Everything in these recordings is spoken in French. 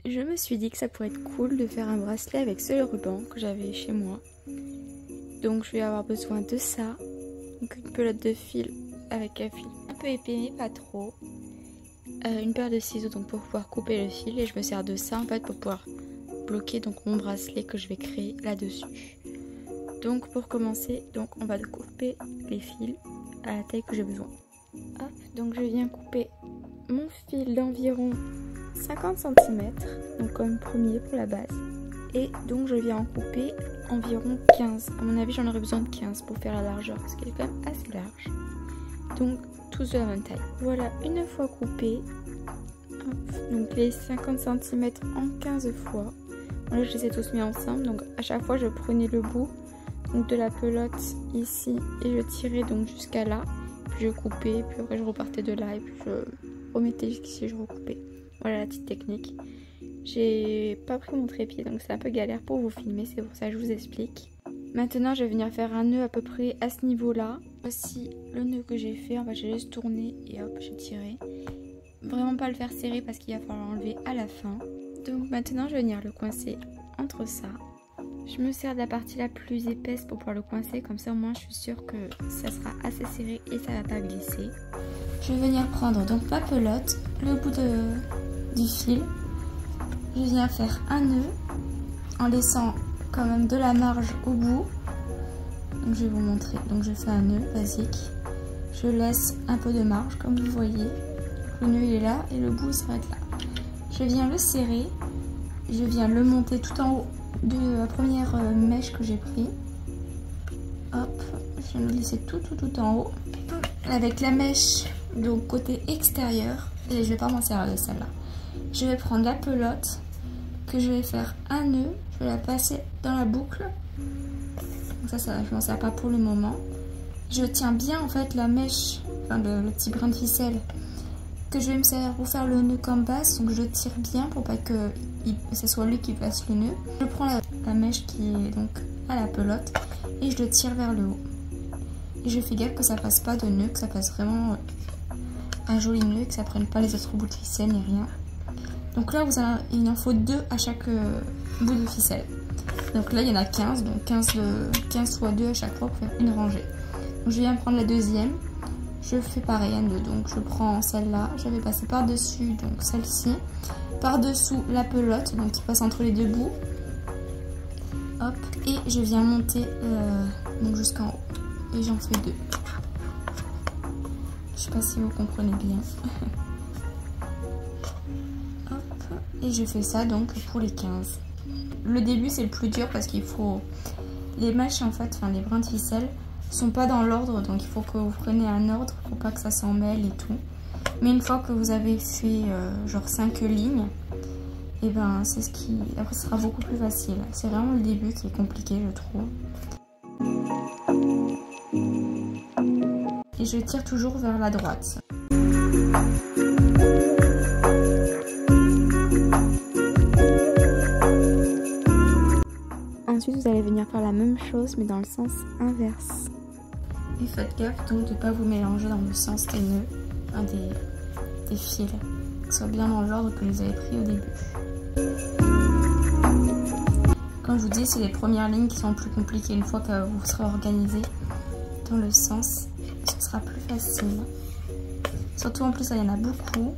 je me suis dit que ça pourrait être cool de faire un bracelet avec ce ruban que j'avais chez moi. Donc je vais avoir besoin de ça, donc une pelote de fil avec un fil un peu épais mais pas trop, une paire de ciseaux donc pour pouvoir couper le fil, et je me sers de ça en fait pour pouvoir bloquer donc mon bracelet que je vais créer là-dessus. Donc pour commencer, donc on va couper les fils à la taille que j'ai besoin. Hop, donc je viens couper mon fil d'environ 50 cm, donc comme premier pour la base. Et donc je viens en couper environ 15. À mon avis j'en aurais besoin de 15 pour faire la largeur parce qu'elle est quand même assez large. Donc tous de la même taille. Voilà, une fois coupé, hop, donc les 50 cm en 15 fois. Là je les ai tous mis ensemble, donc à chaque fois je prenais le bout donc de la pelote ici et je tirais donc jusqu'à là. Puis je coupais, puis après je repartais de là et puis je remettais jusqu'ici et je recoupais. Voilà la petite technique. J'ai pas pris mon trépied donc c'est un peu galère pour vous filmer, c'est pour ça que je vous explique. Maintenant je vais venir faire un nœud à peu près à ce niveau là. Voici le nœud que j'ai fait, en fait j'ai juste tourné et hop j'ai tiré. Vraiment pas le faire serrer parce qu'il va falloir l'enlever à la fin. Donc maintenant je vais venir le coincer entre ça. Je me sers de la partie la plus épaisse pour pouvoir le coincer, comme ça au moins je suis sûre que ça sera assez serré et ça va pas glisser. Je vais venir prendre donc ma pelote, le bout du fil. Je viens faire un nœud en laissant quand même de la marge au bout. Donc je vais vous montrer. Donc je fais un nœud basique. Je laisse un peu de marge comme vous voyez. Le nœud il est là et le bout il s'arrête là. Je viens le serrer. Je viens le monter tout en haut de la première mèche que j'ai pris. Hop, je vais le laisser tout en haut. Avec la mèche donc côté extérieur. Et je vais pas m'en servir de celle-là. Je vais prendre la pelote que je vais faire un nœud, je vais la passer dans la boucle. Donc ça je m'en sers pas pour le moment. Je tiens bien en fait la mèche, enfin le petit brin de ficelle que je vais me servir pour faire le nœud comme base. Donc je tire bien pour pas que ce soit lui qui fasse le nœud. Je prends la mèche qui est donc à la pelote et je le tire vers le haut. Et je fais gaffe que ça fasse pas de nœud, que ça fasse vraiment un joli nœud, que ça prenne pas les autres bouts de ficelle ni rien. Donc là, il en faut 2 à chaque bout de ficelle. Donc là, il y en a 15, donc 15 fois 2 à chaque fois pour faire une rangée. Donc je viens prendre la deuxième, je fais pareil, un nœud. Donc je prends celle-là, je vais passer par-dessus, donc celle-ci, par-dessous la pelote, donc qui passe entre les deux bouts. Hop, et je viens monter donc jusqu'en haut. Et j'en fais 2. Je sais pas si vous comprenez bien. Et je fais ça donc pour les 15. Le début c'est le plus dur parce qu'il faut... Les mèches en fait, enfin les brins de ficelle sont pas dans l'ordre, donc il faut que vous preniez un ordre pour pas que ça s'en mêle et tout. Mais une fois que vous avez fait genre 5 lignes, et ben c'est ce qui... Après ce sera beaucoup plus facile. C'est vraiment le début qui est compliqué je trouve. Et je tire toujours vers la droite. Ensuite, vous allez venir faire la même chose, mais dans le sens inverse. Et faites gaffe donc de ne pas vous mélanger dans le sens des nœuds, enfin des fils, que ce soit bien dans l'ordre que vous avez pris au début. Comme je vous dis, c'est les premières lignes qui sont plus compliquées. Une fois que vous serez organisé dans le sens, ce sera plus facile. Surtout en plus, il y en a beaucoup.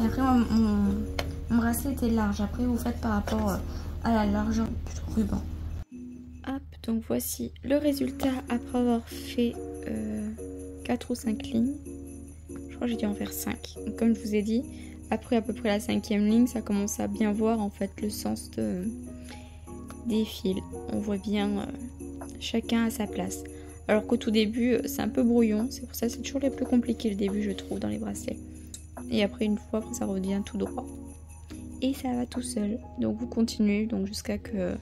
Et après, mon bracelet était large. Après, vous faites par rapport à la largeur du ruban. Hop, donc voici le résultat après avoir fait 4 ou 5 lignes. Je crois que j'ai dû en faire 5. Donc, comme je vous ai dit, après à peu près la 5e ligne, ça commence à bien voir en fait le sens des fils. On voit bien chacun à sa place. Alors qu'au tout début, c'est un peu brouillon. C'est pour ça que c'est toujours les plus compliqués le début, je trouve, dans les bracelets. Et après, une fois, après, ça revient tout droit. Et ça va tout seul. Donc vous continuez donc jusqu'à que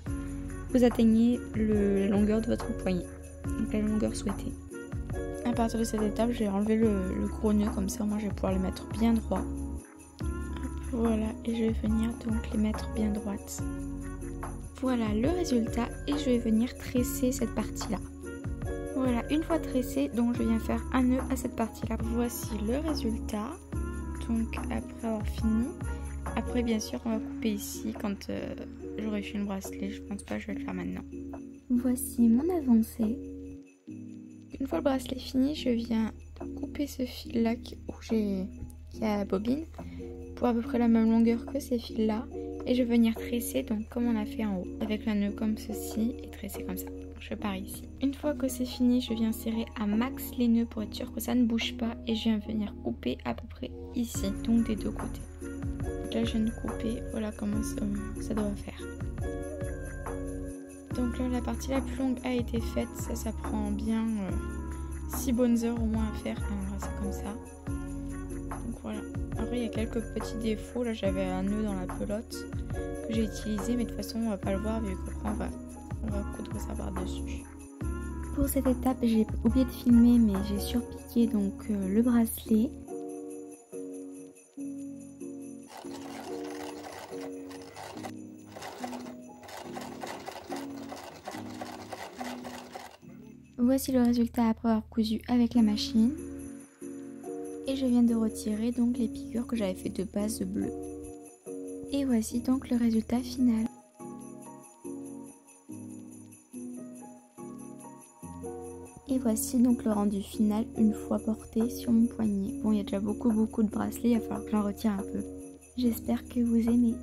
vous atteignez la longueur de votre poignet, donc la longueur souhaitée. À partir de cette étape, je vais enlever le gros nœud, comme ça moi je vais pouvoir le mettre bien droit. Hop, voilà, et je vais venir donc les mettre bien droites. Voilà le résultat, et je vais venir tresser cette partie-là. Voilà, une fois tressé, donc je viens faire un nœud à cette partie-là. Voici le résultat. Donc après avoir fini, Après bien sûr on va couper ici quand j'aurai fait le bracelet, je pense pas que je vais le faire maintenant. Voici mon avancée. Une fois le bracelet fini, je viens couper ce fil là qui a la bobine pour à peu près la même longueur que ces fils là et je vais venir tresser donc comme on a fait en haut avec un nœud comme ceci et tresser comme ça. Je pars ici. Une fois que c'est fini, je viens serrer à max les nœuds pour être sûr que ça ne bouge pas et je viens venir couper à peu près ici, donc des deux côtés. Donc là je viens de couper, voilà comment ça doit faire. Donc là la partie la plus longue a été faite, ça prend bien 6 bonnes heures au moins à faire, alors c'est comme ça. Donc voilà, après il y a quelques petits défauts, là j'avais un nœud dans la pelote que j'ai utilisé mais de toute façon on va pas le voir vu qu'après on va coudre ça par dessus. Pour cette étape j'ai oublié de filmer mais j'ai surpiqué donc le bracelet. Voici le résultat après avoir cousu avec la machine. Et je viens de retirer donc les piqûres que j'avais fait de base bleu. Et voici donc le résultat final. Et voici donc le rendu final une fois porté sur mon poignet. Bon, il y a déjà beaucoup de bracelets, il va falloir que j'en retire un peu. J'espère que vous aimez.